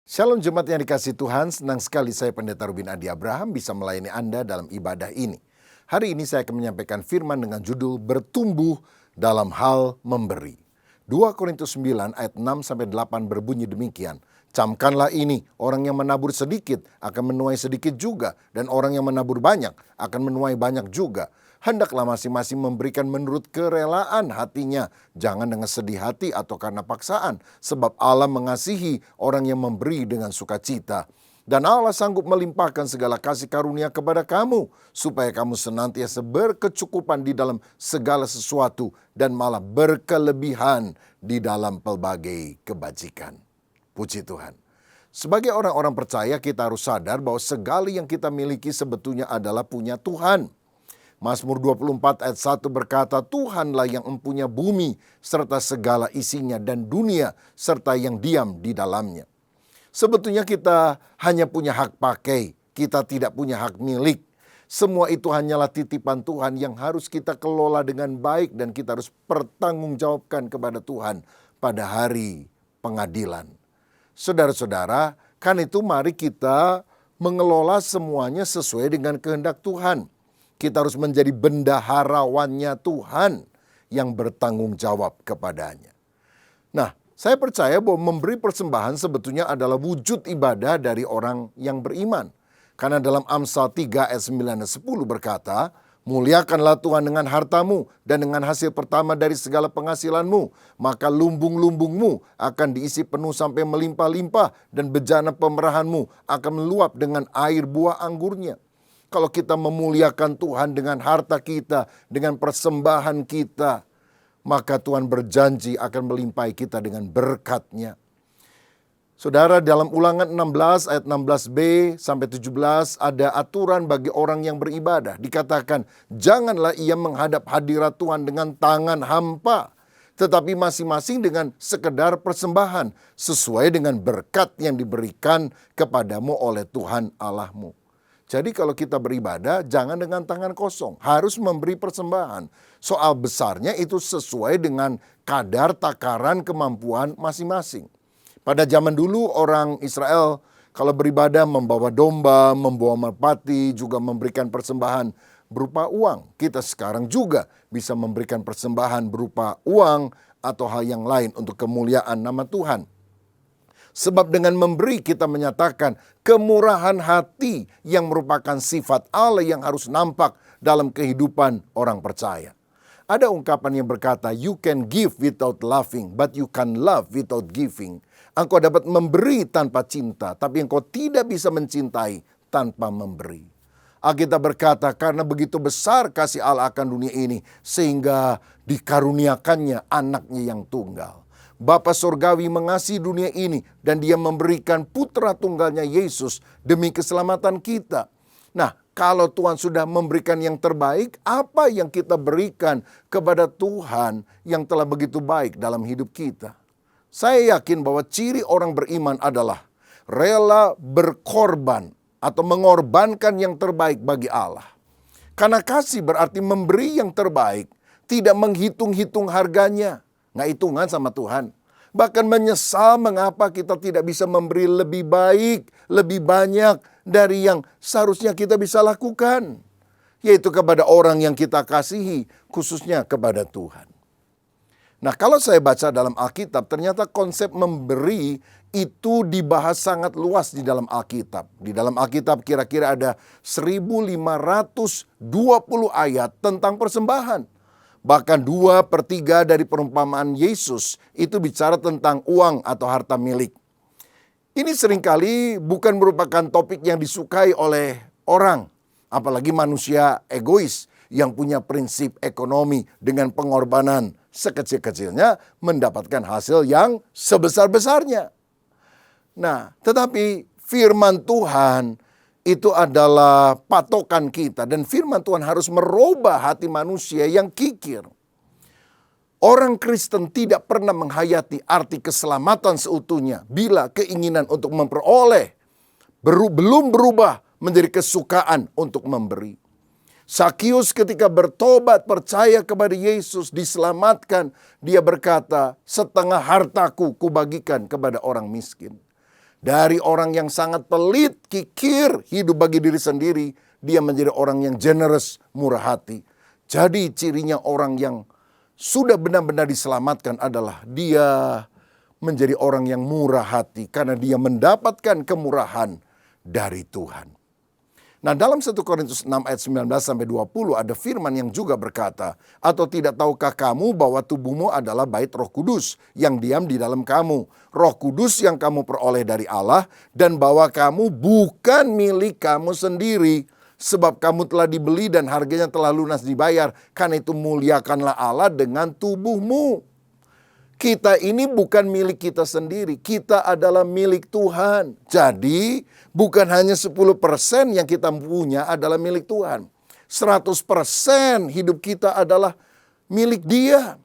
Shalom Jemaat yang dikasihi Tuhan, senang sekali saya Pendeta Rubin Adi Abraham bisa melayani Anda dalam ibadah ini. Hari ini saya akan menyampaikan firman dengan judul Bertumbuh dalam Hal Memberi. 2 Korintus 9 ayat 6-8 berbunyi demikian. Camkanlah ini, orang yang menabur sedikit akan menuai sedikit juga, dan orang yang menabur banyak akan menuai banyak juga. Hendaklah masing-masing memberikan menurut kerelaan hatinya, jangan dengan sedih hati atau karena paksaan, sebab Allah mengasihi orang yang memberi dengan sukacita. Dan Allah sanggup melimpahkan segala kasih karunia kepada kamu, supaya kamu senantiasa berkecukupan di dalam segala sesuatu, dan malah berkelebihan di dalam pelbagai kebajikan. Puji Tuhan. Sebagai orang-orang percaya, kita harus sadar bahwa segala yang kita miliki sebetulnya adalah punya Tuhan. Mazmur 24 ayat 1 berkata, Tuhanlah yang mempunyai bumi serta segala isinya dan dunia serta yang diam di dalamnya. Sebetulnya kita hanya punya hak pakai, kita tidak punya hak milik. Semua itu hanyalah titipan Tuhan yang harus kita kelola dengan baik dan kita harus pertanggungjawabkan kepada Tuhan pada hari pengadilan. Saudara-saudara, kan itu mari kita mengelola semuanya sesuai dengan kehendak Tuhan. Kita harus menjadi bendaharawannya Tuhan yang bertanggung jawab kepadanya. Nah, saya percaya bahwa memberi persembahan sebetulnya adalah wujud ibadah dari orang yang beriman. Karena dalam Amsal 3 ayat 9 dan 10 berkata, muliakanlah Tuhan dengan hartamu dan dengan hasil pertama dari segala penghasilanmu. Maka lumbung-lumbungmu akan diisi penuh sampai melimpah-limpah dan bejana pemerahanmu akan meluap dengan air buah anggurnya. Kalau kita memuliakan Tuhan dengan harta kita, dengan persembahan kita, maka Tuhan berjanji akan melimpahi kita dengan berkat-Nya. Saudara, dalam Ulangan 16 ayat 16b sampai 17 ada aturan bagi orang yang beribadah. Dikatakan, janganlah ia menghadap hadirat Tuhan dengan tangan hampa, tetapi masing-masing dengan sekedar persembahan, sesuai dengan berkat yang diberikan kepadamu oleh Tuhan Allahmu. Jadi kalau kita beribadah, jangan dengan tangan kosong. Harus memberi persembahan. Soal besarnya itu sesuai dengan kadar takaran kemampuan masing-masing. Pada zaman dulu orang Israel kalau beribadah membawa domba, membawa merpati, juga memberikan persembahan berupa uang. Kita sekarang juga bisa memberikan persembahan berupa uang atau hal yang lain untuk kemuliaan nama Tuhan. Sebab dengan memberi kita menyatakan kemurahan hati yang merupakan sifat Allah yang harus nampak dalam kehidupan orang percaya. Ada ungkapan yang berkata, you can give without loving, but you can love without giving. Engkau dapat memberi tanpa cinta, tapi engkau tidak bisa mencintai tanpa memberi. Alkitab berkata, karena begitu besar kasih Allah akan dunia ini, sehingga dikaruniakannya anaknya yang tunggal. Bapa Surgawi mengasihi dunia ini dan Dia memberikan putra tunggalnya Yesus demi keselamatan kita. Nah, kalau Tuhan sudah memberikan yang terbaik, apa yang kita berikan kepada Tuhan yang telah begitu baik dalam hidup kita? Saya yakin bahwa ciri orang beriman adalah rela berkorban atau mengorbankan yang terbaik bagi Allah. Karena kasih berarti memberi yang terbaik, tidak menghitung-hitung harganya. Nggak hitungan sama Tuhan. Bahkan menyesal mengapa kita tidak bisa memberi lebih baik, lebih banyak dari yang seharusnya kita bisa lakukan. Yaitu kepada orang yang kita kasihi, khususnya kepada Tuhan. Nah, kalau saya baca dalam Alkitab, ternyata konsep memberi itu dibahas sangat luas di dalam Alkitab. Di dalam Alkitab kira-kira ada 1520 ayat tentang persembahan. Bahkan 2/3 dari perumpamaan Yesus itu bicara tentang uang atau harta milik. Ini seringkali bukan merupakan topik yang disukai oleh orang. Apalagi manusia egois yang punya prinsip ekonomi dengan pengorbanan sekecil-kecilnya mendapatkan hasil yang sebesar-besarnya. Nah, tetapi firman Tuhan itu adalah patokan kita. Dan firman Tuhan harus merubah hati manusia yang kikir. Orang Kristen tidak pernah menghayati arti keselamatan seutuhnya bila keinginan untuk memperoleh belum berubah menjadi kesukaan untuk memberi. Sakius ketika bertobat percaya kepada Yesus diselamatkan. Dia berkata, setengah hartaku kubagikan kepada orang miskin. Dari orang yang sangat pelit, kikir, hidup bagi diri sendiri, dia menjadi orang yang generous, murah hati. Jadi cirinya orang yang sudah benar-benar diselamatkan adalah dia menjadi orang yang murah hati karena dia mendapatkan kemurahan dari Tuhan. Nah, dalam 1 Korintus 6 ayat 19-20 ada firman yang juga berkata, "Atau tidak tahukah kamu bahwa tubuhmu adalah bait Roh Kudus yang diam di dalam kamu, Roh Kudus yang kamu peroleh dari Allah, dan bahwa kamu bukan milik kamu sendiri, sebab kamu telah dibeli dan harganya telah lunas dibayar. Karena itu muliakanlah Allah dengan tubuhmu." Kita ini bukan milik kita sendiri, kita adalah milik Tuhan. Jadi bukan hanya 10% yang kita punya adalah milik Tuhan. 100% hidup kita adalah milik Dia.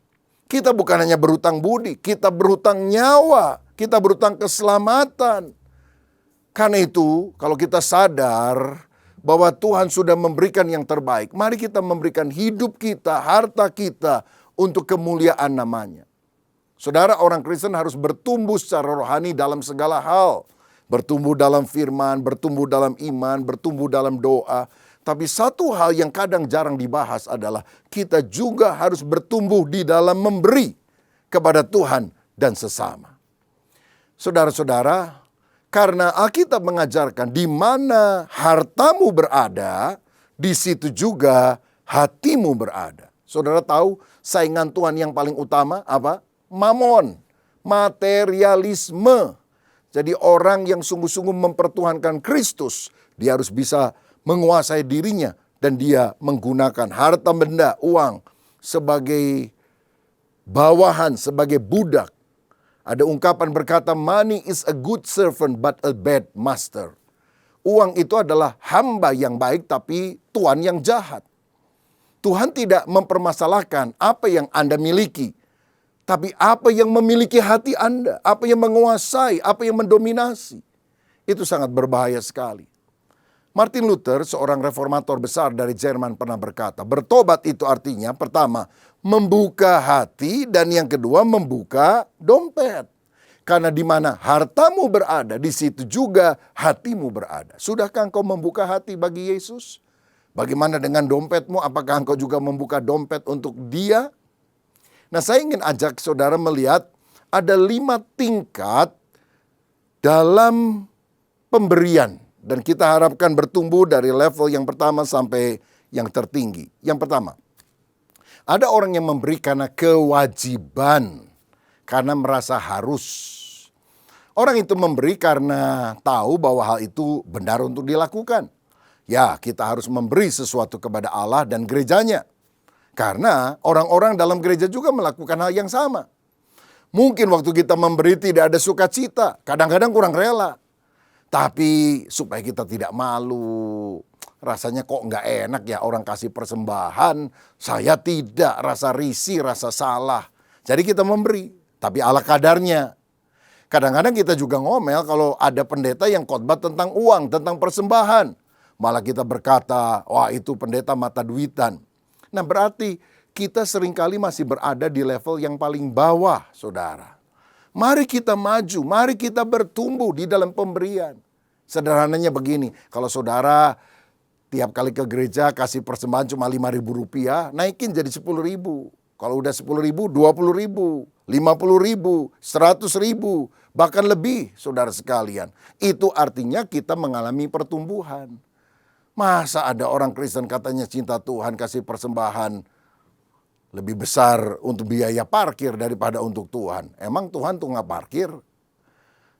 Kita bukan hanya berhutang budi, kita berhutang nyawa, kita berhutang keselamatan. Karena itu kalau kita sadar bahwa Tuhan sudah memberikan yang terbaik, mari kita memberikan hidup kita, harta kita untuk kemuliaan namanya. Saudara, orang Kristen harus bertumbuh secara rohani dalam segala hal. Bertumbuh dalam firman, bertumbuh dalam iman, bertumbuh dalam doa. Tapi satu hal yang kadang jarang dibahas adalah kita juga harus bertumbuh di dalam memberi kepada Tuhan dan sesama. Saudara-saudara, karena Alkitab mengajarkan di mana hartamu berada, di situ juga hatimu berada. Saudara tahu saingan Tuhan yang paling utama apa? Mamon, materialisme. Jadi orang yang sungguh-sungguh mempertuhankan Kristus, dia harus bisa menguasai dirinya dan dia menggunakan harta benda, uang sebagai bawahan, sebagai budak. Ada ungkapan berkata, money is a good servant but a bad master. Uang itu adalah hamba yang baik tapi tuan yang jahat. Tuhan tidak mempermasalahkan apa yang Anda miliki. Tapi apa yang memiliki hati Anda, apa yang menguasai, apa yang mendominasi, itu sangat berbahaya sekali. Martin Luther, seorang reformator besar dari Jerman, pernah berkata, bertobat itu artinya pertama, membuka hati, dan yang kedua, membuka dompet. Karena di mana hartamu berada, di situ juga hatimu berada. Sudahkah engkau membuka hati bagi Yesus? Bagaimana dengan dompetmu? Apakah engkau juga membuka dompet untuk Dia? Nah, saya ingin ajak saudara melihat ada 5 tingkat dalam pemberian. Dan kita harapkan bertumbuh dari level yang pertama sampai yang tertinggi. Yang pertama, ada orang yang memberi karena kewajiban, karena merasa harus. Orang itu memberi karena tahu bahwa hal itu benar untuk dilakukan. Ya, kita harus memberi sesuatu kepada Allah dan gerejanya. Karena orang-orang dalam gereja juga melakukan hal yang sama. Mungkin waktu kita memberi tidak ada sukacita, kadang-kadang kurang rela. Tapi supaya kita tidak malu, rasanya kok nggak enak ya orang kasih persembahan, saya tidak, rasa risih, rasa salah. Jadi kita memberi, tapi ala kadarnya. Kadang-kadang kita juga ngomel kalau ada pendeta yang khotbah tentang uang, tentang persembahan. Malah kita berkata, wah itu pendeta mata duitan. Nah, berarti kita seringkali masih berada di level yang paling bawah, saudara. Mari kita maju, mari kita bertumbuh di dalam pemberian. Sederhananya begini, kalau saudara tiap kali ke gereja kasih persembahan cuma Rp5.000, naikin jadi Rp10.000. Kalau udah Rp10.000, Rp20.000, Rp50.000, Rp100.000, bahkan lebih, saudara sekalian. Itu artinya kita mengalami pertumbuhan. Masa ada orang Kristen katanya cinta Tuhan kasih persembahan lebih besar untuk biaya parkir daripada untuk Tuhan. Emang Tuhan tuh nggak parkir?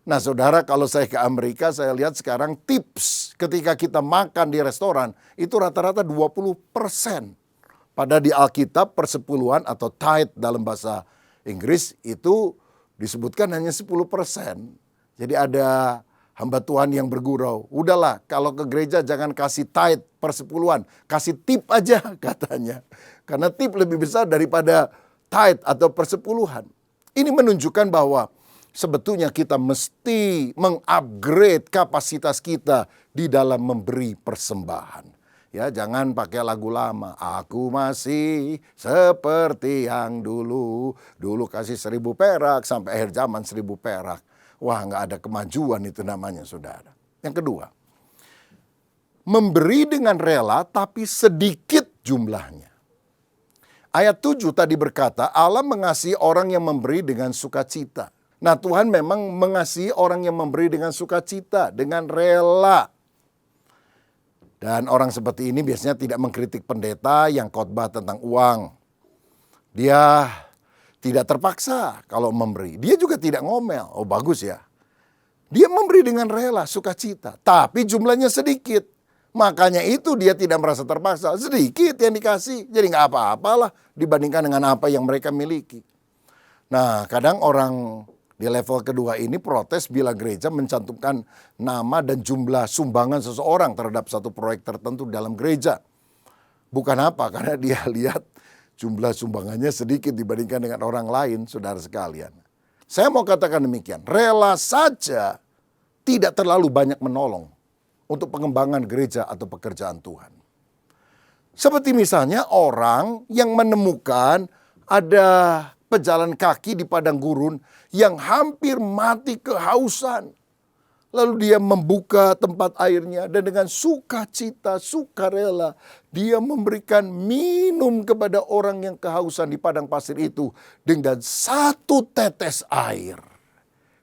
Nah saudara, kalau saya ke Amerika saya lihat sekarang tips ketika kita makan di restoran itu rata-rata 20%. Pada di Alkitab persepuluhan atau tithe dalam bahasa Inggris itu disebutkan hanya 10%. Jadi ada hamba Tuhan yang bergurau, udahlah kalau ke gereja jangan kasih tithe persepuluhan, kasih tip aja katanya. Karena tip lebih besar daripada tithe atau persepuluhan. Ini menunjukkan bahwa sebetulnya kita mesti mengupgrade kapasitas kita di dalam memberi persembahan. Ya, jangan pakai lagu lama. Aku masih seperti yang dulu. Dulu kasih 1.000 perak sampai akhir zaman 1.000 perak. Wah, nggak ada kemajuan itu namanya, saudara. Yang kedua, memberi dengan rela tapi sedikit jumlahnya. Ayat 7 tadi berkata, Allah mengasihi orang yang memberi dengan sukacita. Nah, Tuhan memang mengasihi orang yang memberi dengan sukacita, dengan rela. Dan orang seperti ini biasanya tidak mengkritik pendeta yang khotbah tentang uang. Dia tidak terpaksa kalau memberi. Dia juga tidak ngomel. Oh, bagus ya. Dia memberi dengan rela, sukacita. Tapi jumlahnya sedikit. Makanya itu dia tidak merasa terpaksa. Sedikit yang dikasih. Jadi nggak apa-apalah dibandingkan dengan apa yang mereka miliki. Nah, kadang orang di level kedua ini protes bila gereja mencantumkan nama dan jumlah sumbangan seseorang terhadap satu proyek tertentu dalam gereja. Bukan apa, karena dia lihat jumlah sumbangannya sedikit dibandingkan dengan orang lain, saudara sekalian. Saya mau katakan demikian, rela saja tidak terlalu banyak menolong untuk pengembangan gereja atau pekerjaan Tuhan. Seperti misalnya orang yang menemukan ada pejalan kaki di padang gurun yang hampir mati kehausan. Lalu dia membuka tempat airnya dan dengan sukacita, sukarela dia memberikan minum kepada orang yang kehausan di padang pasir itu dengan 1 tetes air.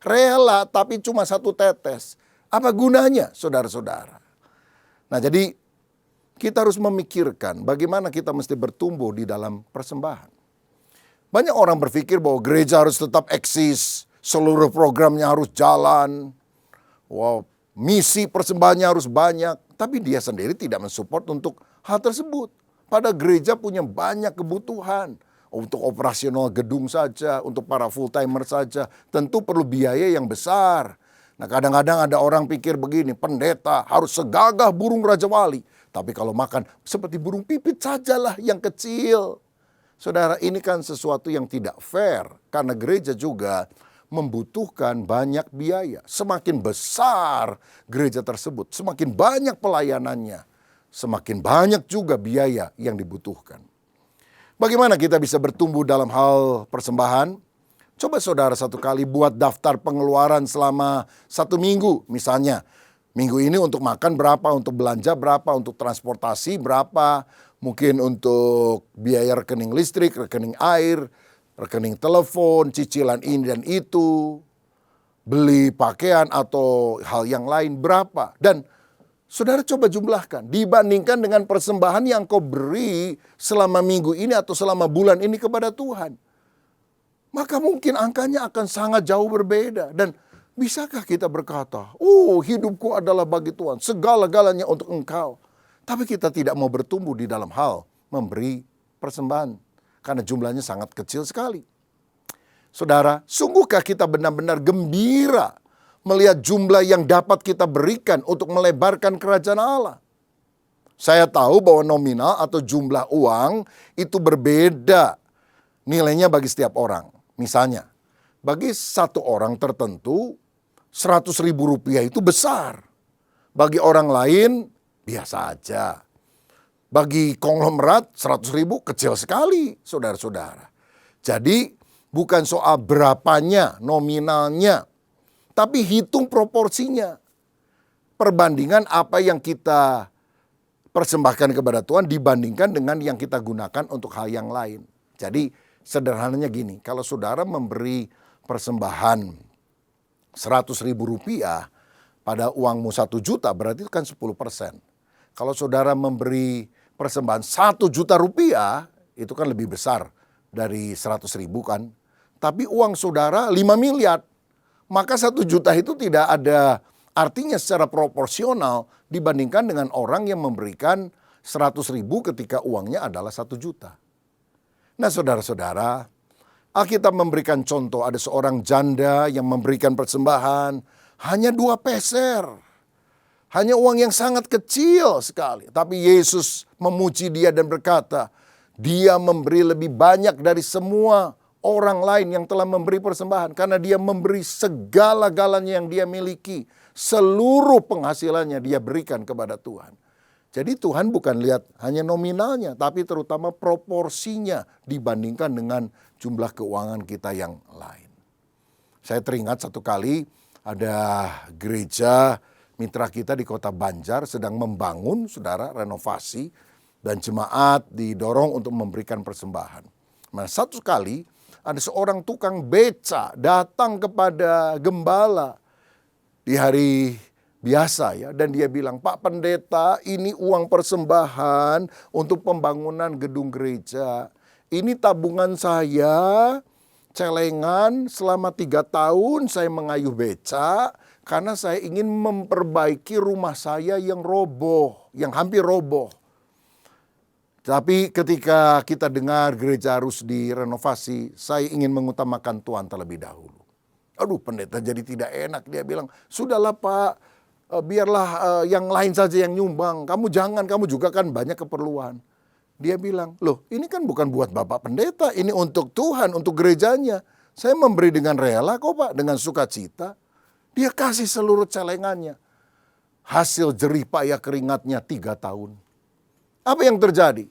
Rela tapi cuma 1 tetes. Apa gunanya, saudara-saudara? Nah, jadi kita harus memikirkan bagaimana kita mesti bertumbuh di dalam persembahan. Banyak orang berpikir bahwa gereja harus tetap eksis, seluruh programnya harus jalan, wow, misi persembahannya harus banyak. Tapi dia sendiri tidak mensupport untuk hal tersebut. Pada gereja punya banyak kebutuhan. Untuk operasional gedung saja, untuk para full timer saja, tentu perlu biaya yang besar. Nah, kadang-kadang ada orang pikir begini, pendeta harus segagah burung Raja Wali. Tapi kalau makan seperti burung pipit sajalah yang kecil. Saudara, ini kan sesuatu yang tidak fair. Karena gereja juga membutuhkan banyak biaya. Semakin besar gereja tersebut, semakin banyak pelayanannya. Semakin banyak juga biaya yang dibutuhkan. Bagaimana kita bisa bertumbuh dalam hal persembahan? Coba saudara satu kali buat daftar pengeluaran selama 1 minggu. Misalnya, minggu ini untuk makan berapa, untuk belanja berapa, untuk transportasi berapa, mungkin untuk biaya rekening listrik, rekening air, rekening telepon, cicilan ini dan itu, beli pakaian atau hal yang lain berapa. Dan saudara coba jumlahkan, dibandingkan dengan persembahan yang kau beri selama minggu ini atau selama bulan ini kepada Tuhan. Maka mungkin angkanya akan sangat jauh berbeda. Dan bisakah kita berkata, hidupku adalah bagi Tuhan, segala-galanya untuk Engkau. Tapi kita tidak mau bertumbuh di dalam hal memberi persembahan. Karena jumlahnya sangat kecil sekali. Saudara, sungguhkah kita benar-benar gembira melihat jumlah yang dapat kita berikan untuk melebarkan kerajaan Allah? Saya tahu bahwa nominal atau jumlah uang itu berbeda nilainya bagi setiap orang. Misalnya, bagi satu orang tertentu, 100.000 rupiah itu besar. Bagi orang lain, biasa aja. Bagi konglomerat, 100.000 kecil sekali, saudara-saudara. Jadi, bukan soal berapanya, nominalnya. Tapi hitung proporsinya. Perbandingan apa yang kita persembahkan kepada Tuhan dibandingkan dengan yang kita gunakan untuk hal yang lain. Jadi, sederhananya gini, kalau saudara memberi persembahan 100.000 rupiah pada uangmu 1 juta, berarti itu kan 10%. Kalau saudara memberi persembahan 1 juta rupiah, itu kan lebih besar dari 100.000 kan. Tapi uang saudara 5 miliar, maka 1 juta itu tidak ada artinya secara proporsional dibandingkan dengan orang yang memberikan 100.000 ketika uangnya adalah 1 juta. Nah, saudara-saudara, Alkitab memberikan contoh ada seorang janda yang memberikan persembahan hanya 2 peser. Hanya uang yang sangat kecil sekali. Tapi Yesus memuji dia dan berkata, dia memberi lebih banyak dari semua orang lain yang telah memberi persembahan. Karena dia memberi segala-galanya yang dia miliki. Seluruh penghasilannya dia berikan kepada Tuhan. Jadi Tuhan bukan lihat hanya nominalnya, tapi terutama proporsinya dibandingkan dengan jumlah keuangan kita yang lain. Saya teringat satu kali Ada gereja mitra kita di kota Banjar sedang membangun, saudara, renovasi. Dan jemaat didorong untuk memberikan persembahan. Nah, satu kali ada seorang tukang beca datang kepada gembala di hari biasa ya. Dan dia bilang, "Pak Pendeta, ini uang persembahan untuk pembangunan gedung gereja. Ini tabungan saya, celengan selama 3 tahun saya mengayuh beca. Karena saya ingin memperbaiki rumah saya yang roboh, yang hampir roboh. Tapi ketika kita dengar gereja harus direnovasi, saya ingin mengutamakan Tuhan terlebih dahulu." Aduh, pendeta jadi tidak enak. Dia bilang, "Sudahlah Pak, biarlah yang lain saja yang nyumbang. Kamu jangan, kamu juga kan banyak keperluan." Dia bilang, "Loh, ini kan bukan buat Bapak Pendeta, ini untuk Tuhan, untuk gerejanya. Saya memberi dengan rela kok Pak, dengan sukacita." Dia kasih seluruh celengannya. Hasil jerih payah keringatnya 3 tahun. Apa yang terjadi?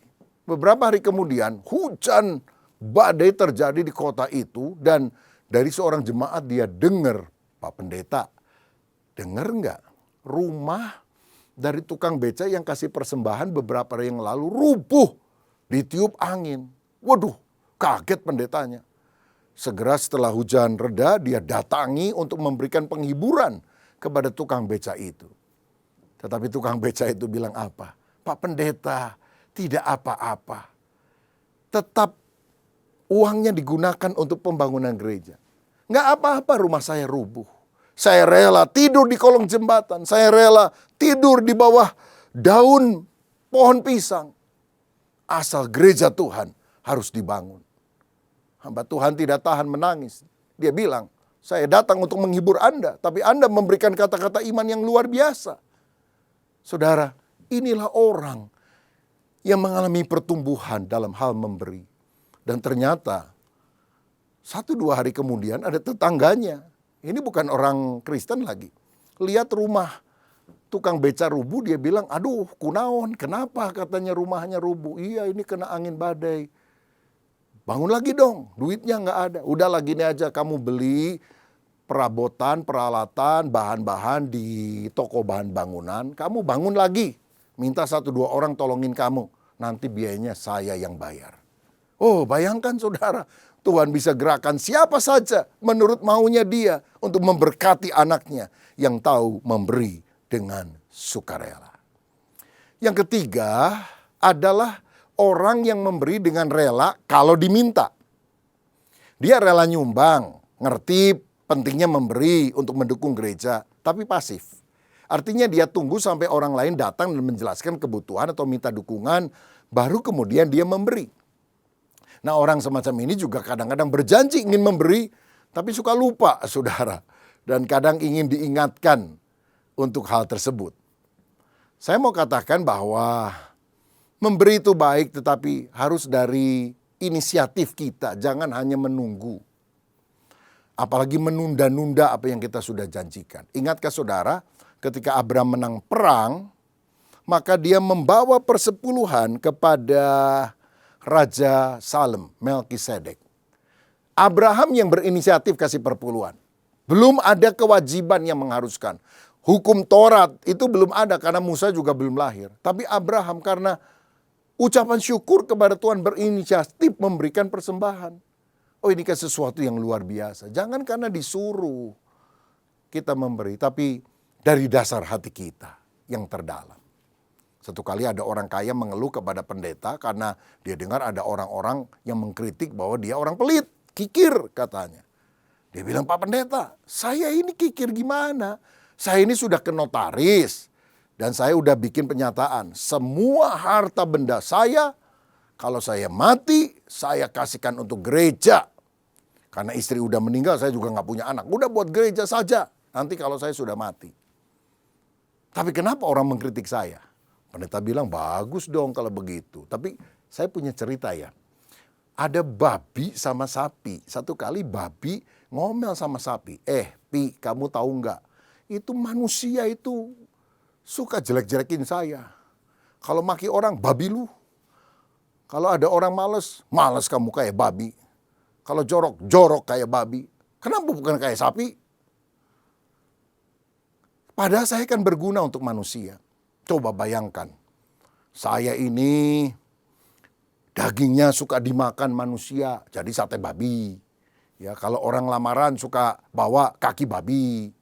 Beberapa hari kemudian hujan badai terjadi di kota itu. Dan dari seorang jemaat dia dengar, "Pak Pendeta, dengar nggak? Rumah dari tukang beca yang kasih persembahan beberapa hari yang lalu rubuh, ditiup angin." Waduh, kaget pendetanya. Segera setelah hujan reda, dia datangi untuk memberikan penghiburan kepada tukang beca itu. Tetapi tukang beca itu bilang apa? "Pak Pendeta, tidak apa-apa. Tetap uangnya digunakan untuk pembangunan gereja. Nggak apa-apa rumah saya rubuh. Saya rela tidur di kolong jembatan. Saya rela tidur di bawah daun pohon pisang. Asal gereja Tuhan harus dibangun." Hamba Tuhan tidak tahan menangis. Dia bilang, "Saya datang untuk menghibur Anda, tapi Anda memberikan kata-kata iman yang luar biasa." Saudara, inilah orang yang mengalami pertumbuhan dalam hal memberi. Dan ternyata 1-2 hari kemudian ada tetangganya. Ini bukan orang Kristen lagi. Lihat rumah tukang beca rubuh, dia bilang, "Aduh, kunaon, kenapa katanya rumahnya rubuh?" "Iya, ini kena angin badai." "Bangun lagi dong, duitnya nggak ada." "Udah gini aja, kamu beli perabotan, peralatan, bahan-bahan di toko bahan bangunan. Kamu bangun lagi, minta 1-2 orang tolongin kamu. Nanti biayanya saya yang bayar." Oh, bayangkan saudara, Tuhan bisa gerakan siapa saja menurut maunya dia untuk memberkati anaknya yang tahu memberi dengan sukarela. Yang ketiga adalah orang yang memberi dengan rela kalau diminta. Dia rela nyumbang, ngerti pentingnya memberi untuk mendukung gereja, tapi pasif. Artinya dia tunggu sampai orang lain datang dan menjelaskan kebutuhan atau minta dukungan, baru kemudian dia memberi. Nah, orang semacam ini juga kadang-kadang berjanji ingin memberi, tapi suka lupa, saudara. Dan kadang ingin diingatkan untuk hal tersebut. Saya mau katakan bahwa memberi itu baik, tetapi harus dari inisiatif kita. Jangan hanya menunggu. Apalagi menunda-nunda apa yang kita sudah janjikan. Ingatkah saudara, ketika Abraham menang perang, maka dia membawa persepuluhan kepada Raja Salem, Melkisedek. Abraham yang berinisiatif kasih perpuluhan. Belum ada kewajiban yang mengharuskan. Hukum Taurat itu belum ada karena Musa juga belum lahir. Tapi Abraham karena ucapan syukur kepada Tuhan berinisiatif memberikan persembahan. Oh, ini kan sesuatu yang luar biasa. Jangan karena disuruh kita memberi, tapi dari dasar hati kita yang terdalam. Satu kali ada orang kaya mengeluh kepada pendeta karena dia dengar ada orang-orang yang mengkritik bahwa dia orang pelit, kikir katanya. Dia bilang, "Pak Pendeta, saya ini kikir gimana? Saya ini sudah ke notaris. Dan saya udah bikin pernyataan, semua harta benda saya, kalau saya mati, saya kasihkan untuk gereja. Karena istri udah meninggal, saya juga nggak punya anak. Udah buat gereja saja, nanti kalau saya sudah mati." Tapi kenapa orang mengkritik saya? Pendeta bilang, "Bagus dong kalau begitu." Tapi saya punya cerita ya. Ada babi sama sapi. Satu kali babi ngomel sama sapi. "Pi, kamu tahu nggak? Itu manusia itu suka jelek-jelekin saya. Kalau maki orang, babi lu. Kalau ada orang males, males kamu kayak babi. Kalau jorok, jorok kayak babi. Kenapa bukan kayak sapi?" Padahal saya kan berguna untuk manusia. Coba bayangkan, saya ini dagingnya suka dimakan manusia, jadi sate babi. Ya, kalau orang lamaran suka bawa kaki babi.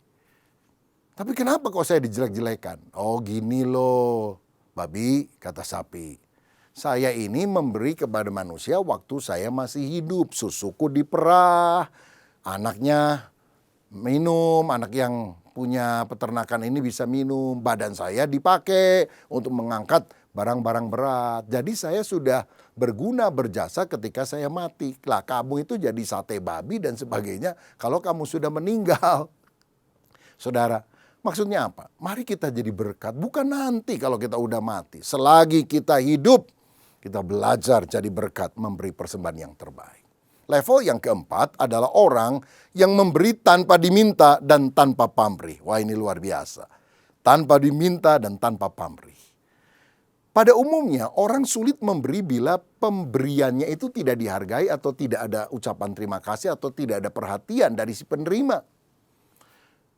Tapi kenapa kok saya dijelek-jelekan? Oh gini loh, babi, kata sapi. Saya ini memberi kepada manusia waktu saya masih hidup. Susuku diperah, anaknya minum, anak yang punya peternakan ini bisa minum. Badan saya dipakai untuk mengangkat barang-barang berat. Jadi saya sudah berguna, berjasa ketika saya mati. Lah kamu itu jadi sate babi dan sebagainya kalau kamu sudah meninggal. Saudara, maksudnya apa? Mari kita jadi berkat, bukan nanti kalau kita udah mati. Selagi kita hidup, kita belajar jadi berkat, memberi persembahan yang terbaik. Level yang keempat adalah orang yang memberi tanpa diminta dan tanpa pamrih. Wah, ini luar biasa. Tanpa diminta dan tanpa pamrih. Pada umumnya orang sulit memberi bila pemberiannya itu tidak dihargai atau tidak ada ucapan terima kasih atau tidak ada perhatian dari si penerima.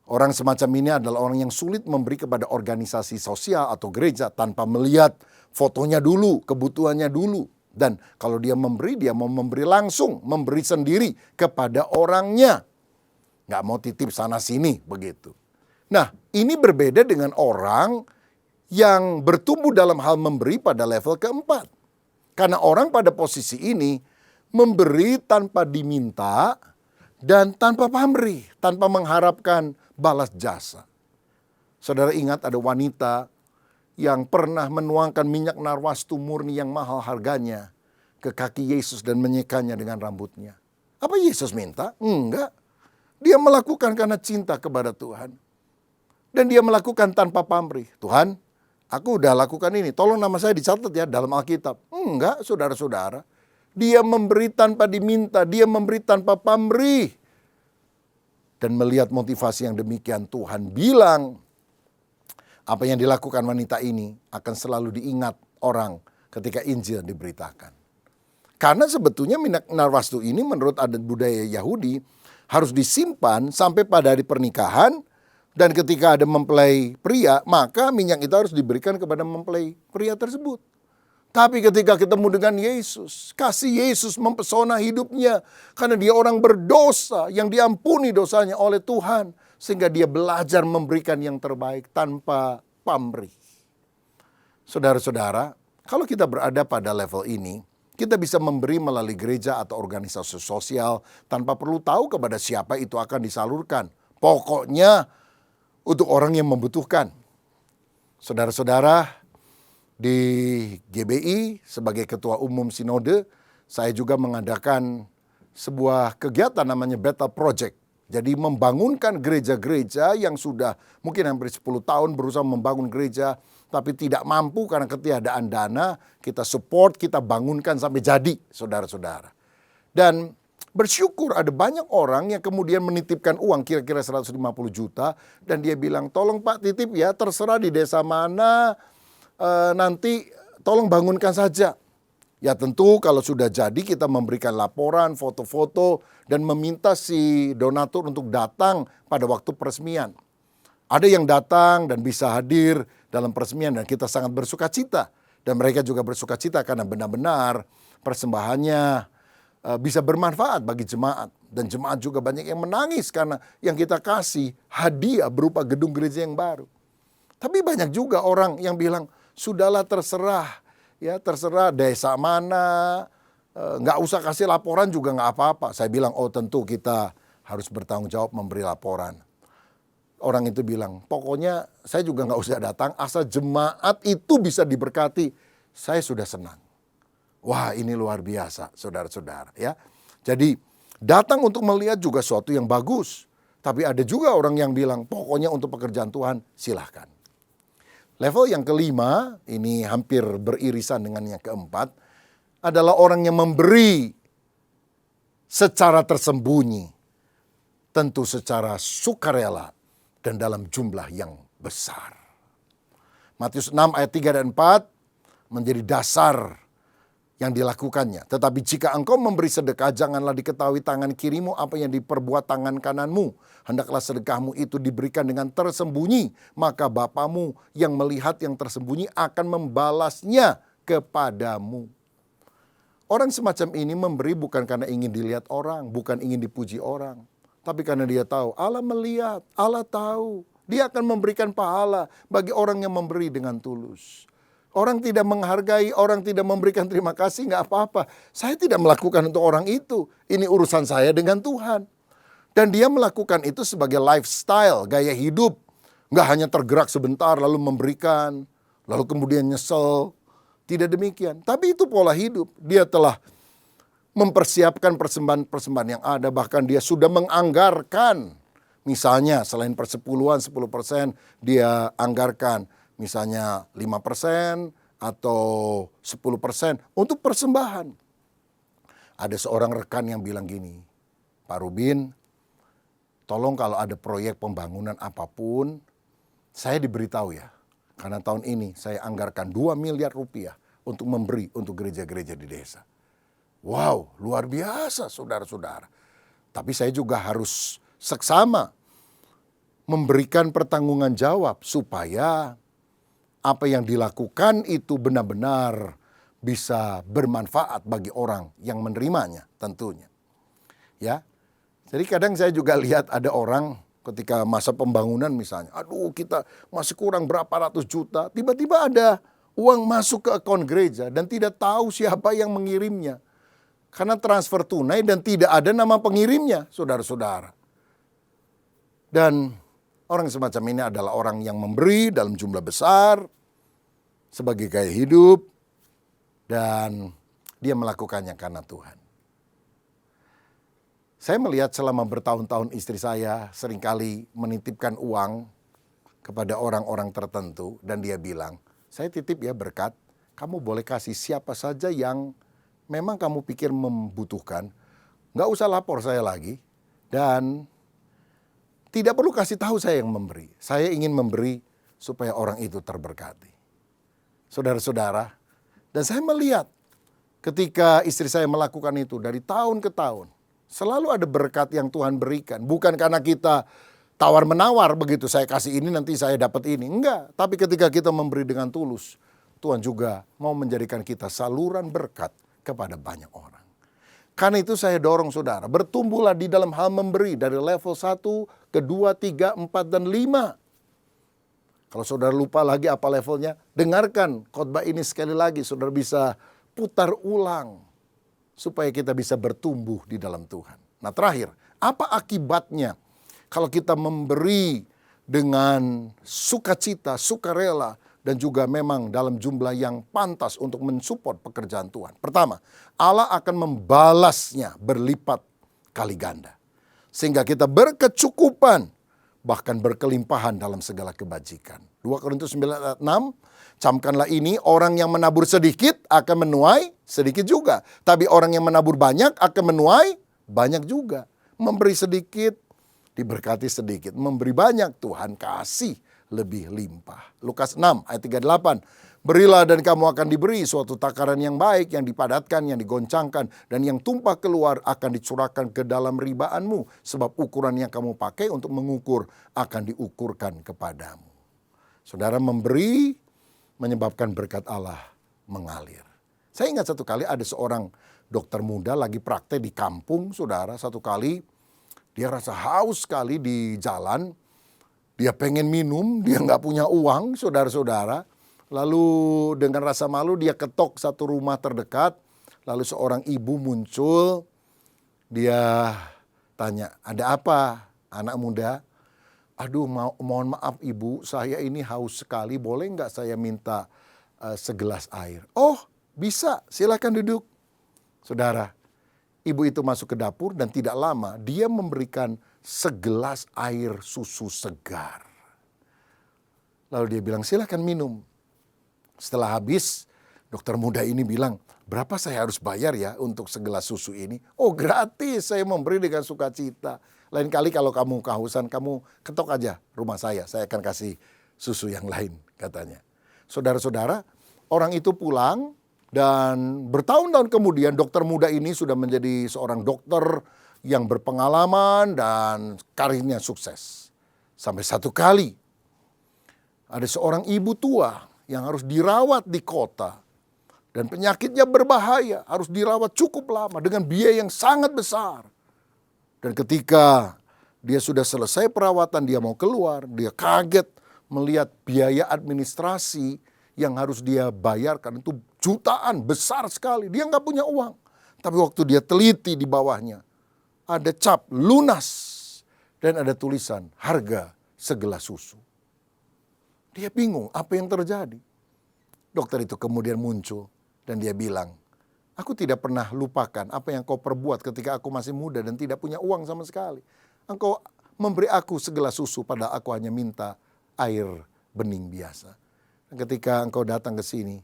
Orang semacam ini adalah orang yang sulit memberi kepada organisasi sosial atau gereja tanpa melihat fotonya dulu, kebutuhannya dulu. Dan kalau dia memberi, dia mau memberi langsung, memberi sendiri kepada orangnya. Nggak mau titip sana-sini, begitu. Nah, ini berbeda dengan orang yang bertumbuh dalam hal memberi pada level keempat. Karena orang pada posisi ini memberi tanpa diminta dan tanpa pamrih, tanpa mengharapkan balas jasa. Saudara ingat ada wanita yang pernah menuangkan minyak narwastu murni yang mahal harganya ke kaki Yesus dan menyekanya dengan rambutnya. Apa Yesus minta? Enggak. Dia melakukan karena cinta kepada Tuhan. Dan dia melakukan tanpa pamrih. Tuhan, aku udah lakukan ini. Tolong nama saya dicatat ya dalam Alkitab. Enggak, saudara-saudara. Dia memberi tanpa diminta. Dia memberi tanpa pamrih. Dan melihat motivasi yang demikian, Tuhan bilang, apa yang dilakukan wanita ini akan selalu diingat orang ketika Injil diberitakan. Karena sebetulnya minyak narwastu ini menurut adat budaya Yahudi harus disimpan sampai pada hari pernikahan. Dan ketika ada mempelai pria, maka minyak itu harus diberikan kepada mempelai pria tersebut. Tapi ketika ketemu dengan Yesus, kasih Yesus mempesona hidupnya. Karena dia orang berdosa yang diampuni dosanya oleh Tuhan. Sehingga dia belajar memberikan yang terbaik tanpa pamrih. Saudara-saudara, kalau kita berada pada level ini, kita bisa memberi melalui gereja atau organisasi sosial tanpa perlu tahu kepada siapa itu akan disalurkan. Pokoknya untuk orang yang membutuhkan. Saudara-saudara, di GBI sebagai Ketua Umum Sinode, saya juga mengadakan sebuah kegiatan namanya Battle Project. Jadi membangunkan gereja-gereja yang sudah mungkin hampir 10 tahun berusaha membangun gereja, tapi tidak mampu karena ketiadaan dana, kita support, kita bangunkan sampai jadi, saudara-saudara. Dan bersyukur ada banyak orang yang kemudian menitipkan uang kira-kira 150 juta, dan dia bilang, tolong Pak titip ya, terserah di desa mana, nanti tolong bangunkan saja. Ya tentu kalau sudah jadi kita memberikan laporan, foto-foto, dan meminta si donatur untuk datang pada waktu peresmian. Ada yang datang dan bisa hadir dalam peresmian dan kita sangat bersuka cita. Dan mereka juga bersuka cita karena benar-benar persembahannya bisa bermanfaat bagi jemaat. Dan jemaat juga banyak yang menangis karena yang kita kasih hadiah berupa gedung gereja yang baru. Tapi banyak juga orang yang bilang, sudahlah terserah. Ya terserah desa mana, nggak usah kasih laporan juga nggak apa-apa. Saya bilang, oh tentu kita harus bertanggung jawab memberi laporan. Orang itu bilang, pokoknya saya juga nggak usah datang, asal jemaat itu bisa diberkati, saya sudah senang. Wah ini luar biasa saudara-saudara ya. Jadi datang untuk melihat juga suatu yang bagus. Tapi ada juga orang yang bilang, pokoknya untuk pekerjaan Tuhan silahkan. Level yang kelima, ini hampir beririsan dengan yang keempat, adalah orang yang memberi secara tersembunyi, tentu secara sukarela dan dalam jumlah yang besar. Matius 6 ayat 3 dan 4 menjadi dasar yang dilakukannya. Tetapi jika engkau memberi sedekah, janganlah diketahui tangan kirimu apa yang diperbuat tangan kananmu. Hendaklah sedekahmu itu diberikan dengan tersembunyi, maka Bapamu yang melihat yang tersembunyi akan membalasnya kepadamu. Orang semacam ini memberi bukan karena ingin dilihat orang, bukan ingin dipuji orang. Tapi karena dia tahu, Allah melihat, Allah tahu. Dia akan memberikan pahala bagi orang yang memberi dengan tulus. Orang tidak menghargai, orang tidak memberikan terima kasih, nggak apa-apa. Saya tidak melakukan untuk orang itu. Ini urusan saya dengan Tuhan. Dan dia melakukan itu sebagai lifestyle, gaya hidup. Nggak hanya tergerak sebentar lalu memberikan, lalu kemudian nyesel. Tidak demikian. Tapi itu pola hidup. Dia telah mempersiapkan persembahan-persembahan yang ada. Bahkan dia sudah menganggarkan. Misalnya selain persepuluhan 10% dia anggarkan. Misalnya 5% atau 10% untuk persembahan. Ada seorang rekan yang bilang gini, Pak Rubin, tolong kalau ada proyek pembangunan apapun, saya diberitahu ya. Karena tahun ini saya anggarkan 2 miliar rupiah untuk memberi untuk gereja-gereja di desa. Wow, luar biasa saudara-saudara. Tapi saya juga harus seksama memberikan pertanggungan jawab supaya apa yang dilakukan itu benar-benar bisa bermanfaat bagi orang yang menerimanya tentunya. Ya. Jadi kadang saya juga lihat ada orang ketika masa pembangunan misalnya, aduh kita masih kurang berapa ratus juta, tiba-tiba ada uang masuk ke akun gereja dan tidak tahu siapa yang mengirimnya. Karena transfer tunai dan tidak ada nama pengirimnya, saudara-saudara. Dan orang semacam ini adalah orang yang memberi dalam jumlah besar sebagai gaya hidup dan dia melakukannya karena Tuhan. Saya melihat selama bertahun-tahun istri saya seringkali menitipkan uang kepada orang-orang tertentu dan dia bilang, saya titip ya berkat, kamu boleh kasih siapa saja yang memang kamu pikir membutuhkan, nggak usah lapor saya lagi dan tidak perlu kasih tahu saya yang memberi. Saya ingin memberi supaya orang itu terberkati. Saudara-saudara, dan saya melihat ketika istri saya melakukan itu dari tahun ke tahun, selalu ada berkat yang Tuhan berikan. Bukan karena kita tawar-menawar begitu, saya kasih ini nanti saya dapat ini. Enggak, tapi ketika kita memberi dengan tulus, Tuhan juga mau menjadikan kita saluran berkat kepada banyak orang. Karena itu saya dorong saudara, bertumbuhlah di dalam hal memberi dari level 1, kedua, 3, 4, dan 5. Kalau saudara lupa lagi apa levelnya, dengarkan khotbah ini sekali lagi. Saudara bisa putar ulang supaya kita bisa bertumbuh di dalam Tuhan. Nah terakhir, apa akibatnya kalau kita memberi dengan sukacita, sukarela, dan juga memang dalam jumlah yang pantas untuk mensupport pekerjaan Tuhan. Pertama, Allah akan membalasnya berlipat kali ganda. Sehingga kita berkecukupan, bahkan berkelimpahan dalam segala kebajikan. 2 Korintus 9 ayat 6, camkanlah ini, orang yang menabur sedikit akan menuai sedikit juga. Tapi orang yang menabur banyak akan menuai banyak juga. Memberi sedikit, diberkati sedikit. Memberi banyak, Tuhan kasih lebih limpah. Lukas 6 ayat 38. Berilah dan kamu akan diberi suatu takaran yang baik, yang dipadatkan, yang digoncangkan, dan yang tumpah keluar akan dicurahkan ke dalam ribaanmu. Sebab ukuran yang kamu pakai untuk mengukur akan diukurkan kepadamu. Saudara, memberi menyebabkan berkat Allah mengalir. Saya ingat satu kali ada seorang dokter muda lagi praktek di kampung, saudara. Satu kali dia rasa haus sekali di jalan. Dia pengen minum, dia nggak punya uang, saudara-saudara. Lalu dengan rasa malu dia ketok satu rumah terdekat. Lalu seorang ibu muncul, dia tanya, ada apa anak muda? Aduh mohon maaf ibu, saya ini haus sekali, boleh nggak saya minta segelas air? Oh bisa, silakan duduk. Saudara, ibu itu masuk ke dapur dan tidak lama dia memberikan segelas air susu segar. Lalu dia bilang, silakan minum. Setelah habis, dokter muda ini bilang, berapa saya harus bayar ya untuk segelas susu ini? Oh gratis, saya memberi dengan sukacita. Lain kali kalau kamu kehausan, kamu ketok aja rumah saya akan kasih susu yang lain, katanya. Saudara-saudara, orang itu pulang, Dan bertahun-tahun kemudian dokter muda ini sudah menjadi seorang dokter yang berpengalaman dan karirnya sukses. Sampai satu kali ada seorang ibu tua yang harus dirawat di kota. Dan penyakitnya berbahaya, harus dirawat cukup lama dengan biaya yang sangat besar. Dan ketika dia sudah selesai perawatan, dia mau keluar, dia kaget melihat biaya administrasi yang harus dia bayarkan itu jutaan, besar sekali. Dia nggak punya uang. Tapi waktu dia teliti di bawahnya, ada cap lunas dan ada tulisan harga segelas susu. Dia bingung apa yang terjadi. Dokter itu kemudian muncul dan dia bilang, aku tidak pernah lupakan apa yang kau perbuat ketika aku masih muda dan tidak punya uang sama sekali. Engkau memberi aku segelas susu padahal aku hanya minta air bening biasa. Dan ketika engkau datang ke sini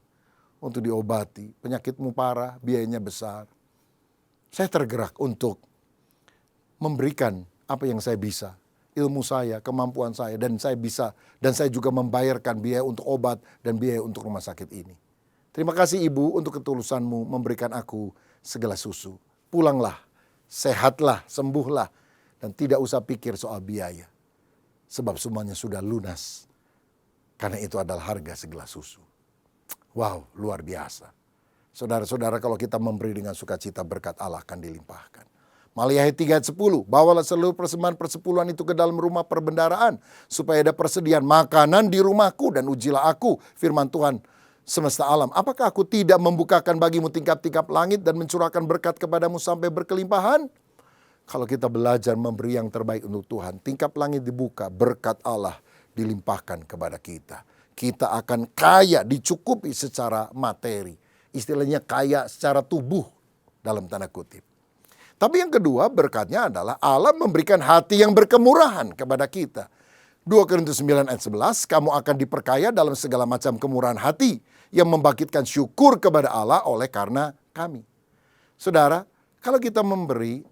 untuk diobati, penyakitmu parah, biayanya besar. Saya tergerak untuk memberikan apa yang saya bisa. Ilmu saya, kemampuan saya, dan saya bisa. Dan saya juga membayarkan biaya untuk obat dan biaya untuk rumah sakit ini. Terima kasih Ibu untuk ketulusanmu memberikan aku segelas susu. Pulanglah, sehatlah, sembuhlah. Dan tidak usah pikir soal biaya. Sebab semuanya sudah lunas. Karena itu adalah harga segelas susu. Wow, luar biasa. Saudara-saudara, kalau kita memberi dengan sukacita, berkat Allah akan dilimpahkan. Maliahi 3 ayat 10, bawalah seluruh persembahan persepuluhan itu ke dalam rumah perbendaharaan, supaya ada persediaan makanan di rumahku, dan ujilah aku, firman Tuhan semesta alam. Apakah aku tidak membukakan bagimu tingkap-tingkap langit dan mencurahkan berkat kepadamu sampai berkelimpahan? Kalau kita belajar memberi yang terbaik untuk Tuhan, tingkap langit dibuka, berkat Allah dilimpahkan kepada kita. Kita akan kaya, dicukupi secara materi. Istilahnya kaya secara tubuh dalam tanda kutip. Tapi yang kedua berkatnya adalah Allah memberikan hati yang berkemurahan kepada kita. 2 Korintus 9 ayat 11, kamu akan diperkaya dalam segala macam kemurahan hati yang membangkitkan syukur kepada Allah oleh karena kami. Saudara, kalau kita memberi,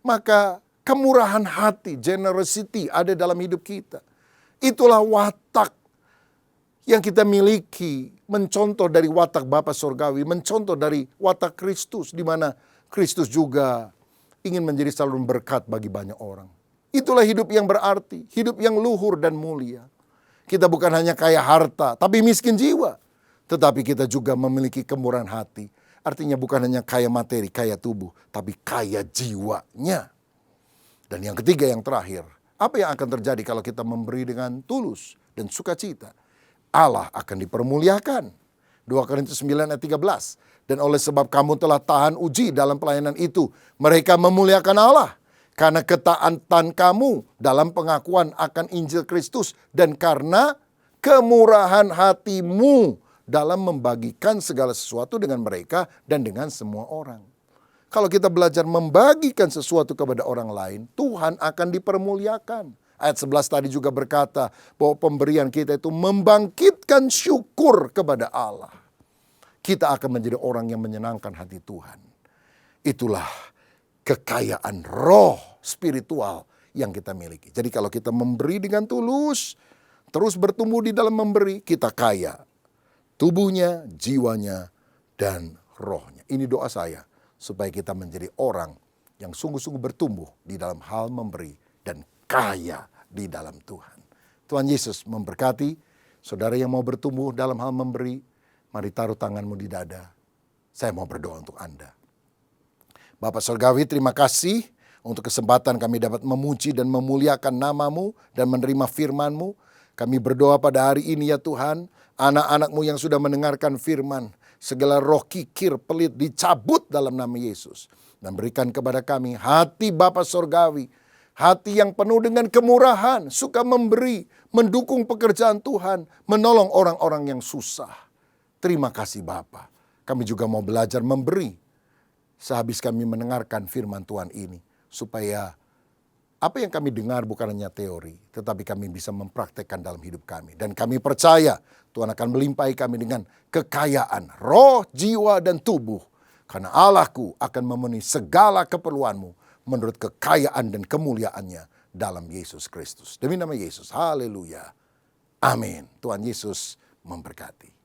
maka kemurahan hati, generosity ada dalam hidup kita. Itulah watak yang kita miliki, mencontoh dari watak Bapa Surgawi, mencontoh dari watak Kristus, di mana Kristus juga ingin menjadi saluran berkat bagi banyak orang. Itulah hidup yang berarti, hidup yang luhur dan mulia. Kita bukan hanya kaya harta, tapi miskin jiwa. Tetapi kita juga memiliki kemurahan hati. Artinya bukan hanya kaya materi, kaya tubuh, tapi kaya jiwanya. Dan yang ketiga, yang terakhir, apa yang akan terjadi kalau kita memberi dengan tulus dan sukacita? Allah akan dipermuliakan. 2 Korintus 9 ayat 13. Dan oleh sebab kamu telah tahan uji dalam pelayanan itu, mereka memuliakan Allah. Karena ketaatan kamu dalam pengakuan akan Injil Kristus. Dan karena kemurahan hatimu dalam membagikan segala sesuatu dengan mereka dan dengan semua orang. Kalau kita belajar membagikan sesuatu kepada orang lain, Tuhan akan dipermuliakan. Ayat 11 tadi juga berkata bahwa pemberian kita itu membangkitkan syukur kepada Allah. Kita akan menjadi orang yang menyenangkan hati Tuhan. Itulah kekayaan roh spiritual yang kita miliki. Jadi kalau kita memberi dengan tulus, terus bertumbuh di dalam memberi, kita kaya. Tubuhnya, jiwanya, dan rohnya. Ini doa saya supaya kita menjadi orang yang sungguh-sungguh bertumbuh di dalam hal memberi dan kaya di dalam Tuhan. Tuhan Yesus memberkati. Saudara yang mau bertumbuh dalam hal memberi, mari taruh tanganmu di dada. Saya mau berdoa untuk Anda. Bapak Surgawi, terima kasih untuk kesempatan kami dapat memuji dan memuliakan nama-Mu dan menerima firman-Mu. Kami berdoa pada hari ini ya Tuhan, anak-anak-Mu yang sudah mendengarkan firman, segala roh kikir, pelit dicabut dalam nama Yesus. Dan berikan kepada kami hati Bapa Surgawi, hati yang penuh dengan kemurahan, suka memberi, mendukung pekerjaan Tuhan, menolong orang-orang yang susah. Terima kasih Bapa. Kami juga mau belajar memberi sehabis kami mendengarkan firman Tuhan ini. Supaya apa yang kami dengar bukan hanya teori, tetapi kami bisa mempraktekkan dalam hidup kami. Dan kami percaya Tuhan akan melimpahi kami dengan kekayaan roh, jiwa, dan tubuh. Karena Allahku akan memenuhi segala keperluanmu menurut kekayaan dan kemuliaannya dalam Yesus Kristus. Demi nama Yesus, haleluya. Amin. Tuhan Yesus memberkati.